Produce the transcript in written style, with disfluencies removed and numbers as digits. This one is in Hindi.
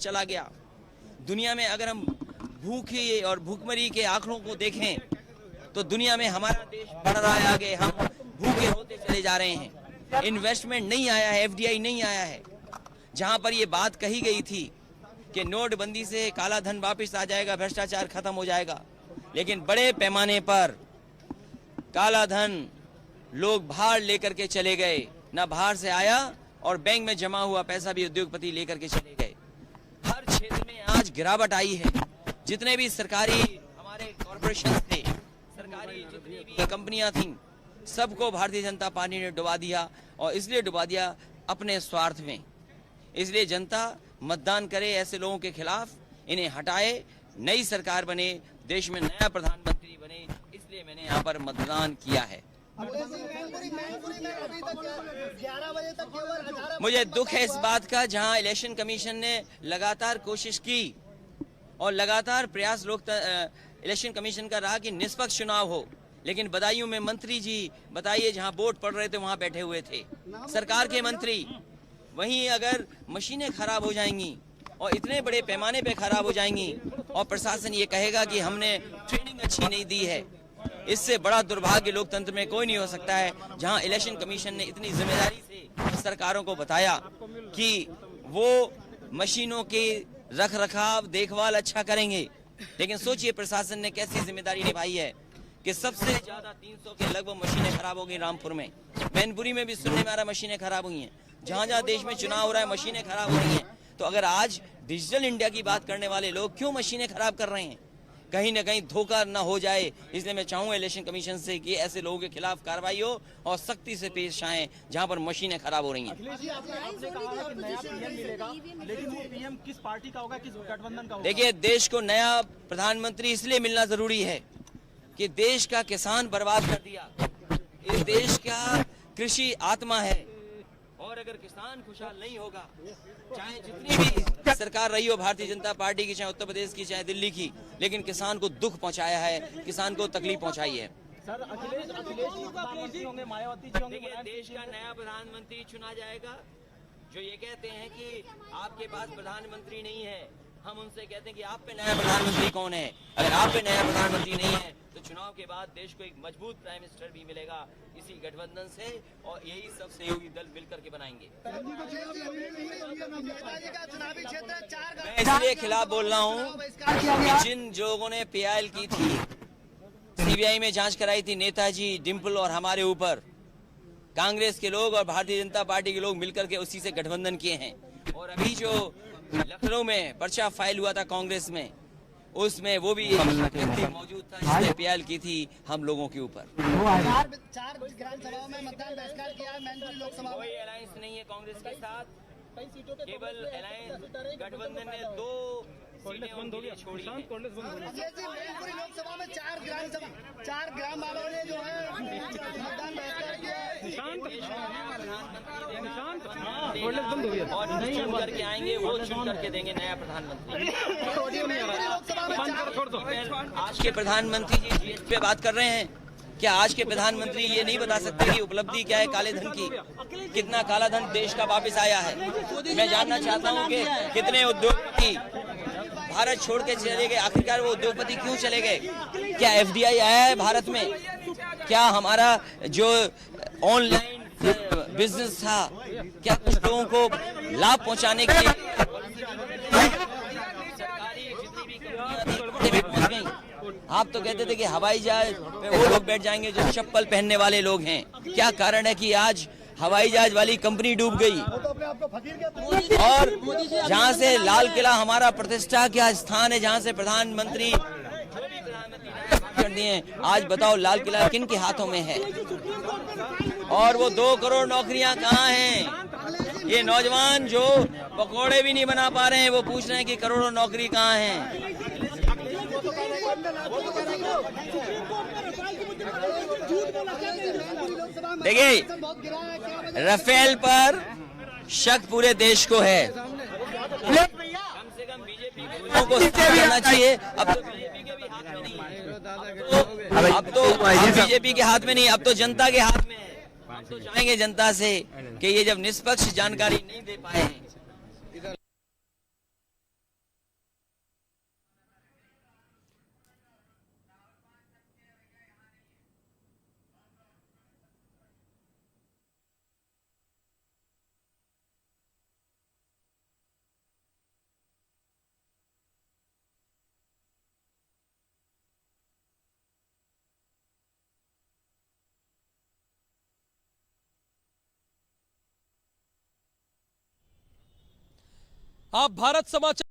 चला गया। दुनिया में अगर हम भूखे और भूखमरी के आंकड़ों को देखें तो दुनिया में हमारा देश बढ़ रहा है आगे, हम भूखे होते चले जा रहे हैं। इन्वेस्टमेंट नहीं आया है, एफडीआई नहीं आया है। जहां पर ये बात कही गई थी कि नोटबंदी से काला धन वापस आ जाएगा, भ्रष्टाचार खत्म हो जाएगा, लेकिन बड़े पैमाने पर काला धन लोग बाहर लेकर के चले गए, ना बाहर से आया और बैंक में जमा हुआ पैसा भी उद्योगपति लेकर के चले गए। हर क्षेत्र में आज गिरावट आई है। जितने भी सरकारी हमारे कॉर्पोरेशन थे, सरकारी जितनी भी कंपनियां थीं, सबको भारतीय जनता पार्टी ने डुबा दिया, और इसलिए डुबा दिया अपने स्वार्थ में। इसलिए जनता मतदान करे ऐसे लोगों के खिलाफ, इन्हें हटाए, नई सरकार बने, देश में नया प्रधानमंत्री बने, इसलिए मैंने यहाँ पर मतदान किया है। मुझे दुख है इस बात का, जहां इलेक्शन कमीशन ने लगातार कोशिश की और लगातार प्रयास इलेक्शन कमीशन का रहा कि निष्पक्ष चुनाव हो, लेकिन बदायूं में मंत्री जी बताइए, जहां वोट पड़ रहे थे वहां बैठे हुए थे सरकार के मंत्री। वहीं अगर मशीनें खराब हो जाएंगी और इतने बड़े पैमाने पे खराब हो जाएंगी और प्रशासन ये कहेगा कि हमने ट्रेनिंग अच्छी नहीं दी है, इससे बड़ा दुर्भाग्य लोकतंत्र में कोई नहीं हो सकता है। जहां इलेक्शन कमीशन ने इतनी जिम्मेदारी से सरकारों को बताया कि वो मशीनों की रख रखाव देखभाल अच्छा करेंगे, लेकिन सोचिए प्रशासन ने कैसी जिम्मेदारी निभाई है कि सबसे ज्यादा 300 के लगभग मशीनें खराब हो गई रामपुर में। मैनपुरी में भी सुनने में आ रहा मशीनें खराब हुई हैं। जहां जहां देश में चुनाव हो रहा है मशीनें खराब हो रही हैं। तो अगर आज डिजिटल इंडिया की बात करने वाले लोग क्यों मशीनें खराब कर रहे हैं? कहीं ना कहीं धोखा ना हो जाए, इसलिए मैं चाहूंगा इलेक्शन कमीशन से कि ऐसे लोगों के खिलाफ कार्रवाई हो और सख्ती से पेश आए जहां पर मशीनें खराब हो रही हैं। आपने कहा कि नया पीएम मिलेगा, लेकिन वो पीएम किस पार्टी का होगा, किस गठबंधन का होगा? देखिए, देश को नया प्रधानमंत्री इसलिए मिलना जरूरी है कि देश का किसान बर्बाद कर दिया। इस देश का कृषि आत्मा है, और अगर किसान खुशहाल नहीं होगा, चाहे जितनी भी सरकार रही हो भारतीय जनता पार्टी की, चाहे उत्तर प्रदेश की, चाहे दिल्ली की, लेकिन किसान को दुख पहुंचाया है, किसान को तकलीफ पहुंचाई है। सर, अखिलेश जी प्रधानमंत्री होंगे, मायावती जी होंगे। देखिए, देश का नया प्रधानमंत्री चुना जाएगा। जो ये कहते हैं कि आपके पास प्रधानमंत्री नहीं है, हम उनसे कहते हैं कि आप पे नया प्रधानमंत्री कौन है? अगर आप पे नया प्रधानमंत्री नहीं है तो चुनाव के बाद देश को एक मजबूत प्राइम मिनिस्टर भी मिलेगा इसी गठबंधन से, और यही सब सहयोगी दल मिलकर के बनाएंगे। मैं इसलिए खिलाफ बोल रहा हूँ कि जिन लोगों ने पीआईएल की थी, सीबीआई में जांच कराई थी, नेताजी, डिम्पल और हमारे ऊपर, कांग्रेस के लोग और भारतीय जनता पार्टी के लोग मिलकर के उसी से गठबंधन किए हैं। और अभी जो लखनऊ में पर्चा फाइल हुआ था कांग्रेस में, उसमें वो भी मौजूद था जिसने पीएल की थी हम लोगों के ऊपर। चार ग्राम सभाओं में मतदान बहिष्कार किया है। मैनपुरी लोकसभा कोई अलायंस नहीं है कांग्रेस के साथ, केवल अलायंस गठबंधन ने 2 सीटें उनके लिए छोड़ी है। मैनपुरी लोकसभा में 4 ग्राम वालों ने जो है मतदान बहिष्कार किया है। और चुन करके आएंगे, वो चुन करके देंगे नया प्रधानमंत्री। आज के प्रधानमंत्री जी जीएसटी पे बात कर रहे हैं, क्या आज के प्रधानमंत्री ये नहीं बता सकते कि उपलब्धि क्या है काले धन की? कितना काला धन देश का वापस आया है? मैं जानना चाहता हूँ कि कितने उद्योगपति भारत छोड़ के चले गए। आखिरकार वो उद्योगपति क्यों चले गए? क्या एफडीआई आया है भारत में? क्या हमारा जो ऑनलाइन बिजनेस था, क्या कुछ लोगों को लाभ पहुंचाने के लिए सरकारी जितनी भी कंपनियां थी पहुंच गई? आप तो कहते थे कि हवाई जहाज पे वो लोग बैठ जाएंगे जो चप्पल पहनने वाले लोग हैं। क्या कारण है कि आज हवाई जहाज वाली कंपनी डूब गई? और जहां से लाल किला हमारा प्रतिष्ठा का स्थान है, जहां से प्रधानमंत्री कर दिए, आज बताओ लाल किला किन के हाथों में है? और वो 2 करोड़ नौकरियां कहाँ हैं? ये नौजवान जो पकौड़े भी नहीं बना पा रहे हैं, वो पूछ रहे हैं कि करोड़ों नौकरी कहाँ हैं? देखिए, राफेल पर शक पूरे देश को है। कम से कम बीजेपी को करना चाहिए। अब तो बीजेपी के भी हाथ में नहीं है, अब तो बीजेपी के हाथ में नहीं, अब तो जनता के हाथ में है। हम तो चाहेंगे जनता से कि ये जब निष्पक्ष जानकारी नहीं दे पाए हैं आप भारत समाचार